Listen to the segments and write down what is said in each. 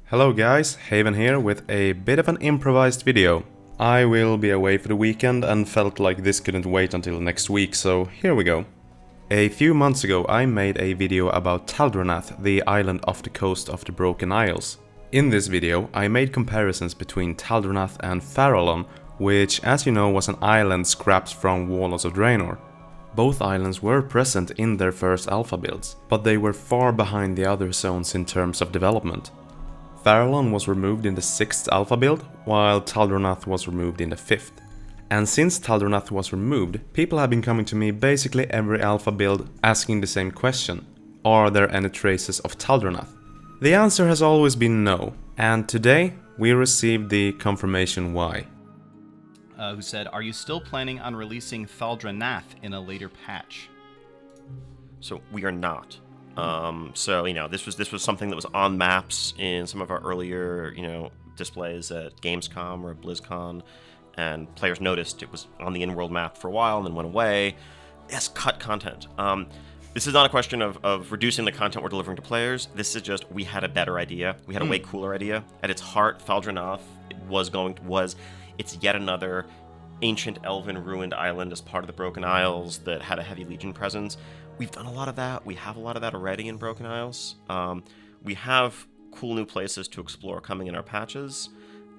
Hello guys, Hayven here with a bit of an improvised video. I will be away for the weekend and felt like this couldn't wait until next week, so here we go. A few months ago I made a video about Thal'Dranath, the island off the coast of the Broken Isles. In this video I made comparisons between Thal'Dranath and Farahlon, which as you know was an island scrapped from Warlords of Draenor. Both islands were present in their first alpha builds, but they were far behind the other zones in terms of development. Farahlon was removed in the 6th alpha build, while Thal'Dranath was removed in the 5th. And since Thal'Dranath was removed, people have been coming to me basically every alpha build asking the same question: are there any traces of Thal'Dranath? The answer has always been no, and today we received the confirmation why. Who said, "Are you still planning on releasing Thal'Dranath in a later patch?" So we are not. This was something that was on maps in some of our earlier, displays at Gamescom or BlizzCon, and players noticed it was on the in-world map for a while and then went away. Yes, cut content. This is not a question of reducing the content we're delivering to players. This is just, we had a better idea. We had a way cooler idea. At its heart, Thal'Dranath it's yet another ancient elven ruined island as part of the Broken Isles that had a heavy Legion presence. We've done a lot of that. We have a lot of that already in Broken Isles. We have cool new places to explore coming in our patches,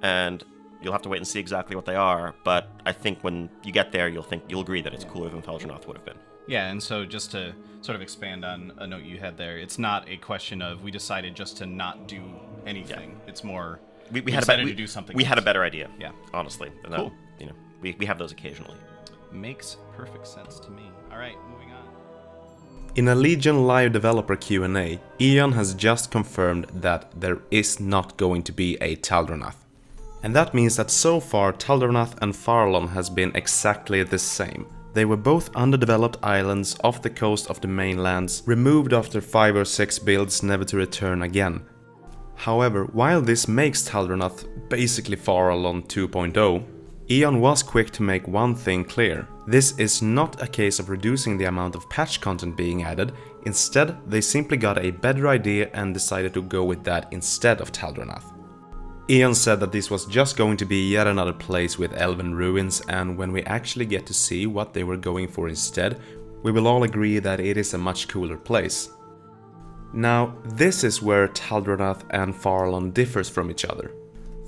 and you'll have to wait and see exactly what they are, but I think when you get there, you'll agree that it's cooler than Thal'Dranath would have been. Yeah, and so just to sort of expand on a note you had there, it's not a question of we decided just to not do anything. Yeah. It's more we decided to do something We else. had a better idea. Yeah. Honestly. And cool. We have those occasionally. Makes perfect sense to me. All right, moving on. In a Legion live developer Q&A, Eon has just confirmed that there is not going to be a Thal'Dranath. And that means that so far Thal'Dranath and Farahlon has been exactly the same. They were both underdeveloped islands off the coast of the mainlands, removed after 5 or 6 builds never to return again. However, while this makes Thal'Dranath basically Farahlon 2.0, Eon was quick to make one thing clear. This is not a case of reducing the amount of patch content being added, instead they simply got a better idea and decided to go with that instead of Thal'Dranath. Eon said that this was just going to be yet another place with elven ruins, and when we actually get to see what they were going for instead, we will all agree that it is a much cooler place. Now, this is where Thal'Dranath and Farahlon differs from each other.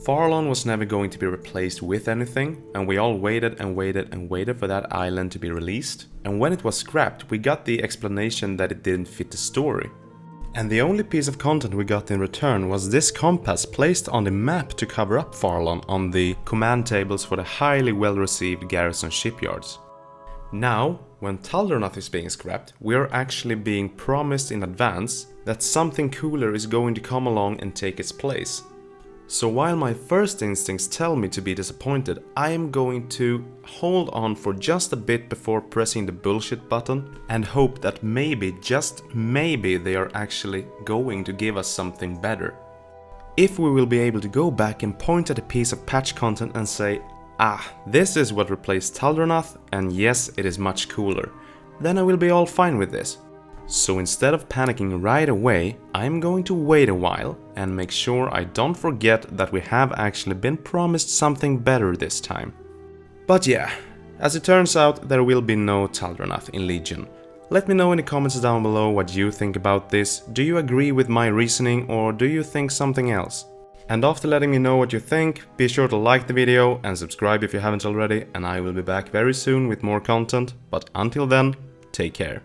Farahlon was never going to be replaced with anything, and we all waited and waited and waited for that island to be released, and when it was scrapped we got the explanation that it didn't fit the story. And the only piece of content we got in return was this compass placed on the map to cover up Farahlon on the command tables for the highly well-received garrison shipyards. Now, when Thal'Dranath is being scrapped, we are actually being promised in advance that something cooler is going to come along and take its place. So while my first instincts tell me to be disappointed, I am going to hold on for just a bit before pressing the bullshit button and hope that maybe, just maybe, they are actually going to give us something better. If we will be able to go back and point at a piece of patch content and say, this is what replaced Thal'Dranath, and yes, it is much cooler, then I will be all fine with this. So instead of panicking right away, I'm going to wait a while and make sure I don't forget that we have actually been promised something better this time. But yeah, as it turns out, there will be no Thal'Dranath in Legion. Let me know in the comments down below what you think about this. Do you agree with my reasoning or do you think something else? And after letting me know what you think, be sure to like the video and subscribe if you haven't already, and I will be back very soon with more content. But until then, take care.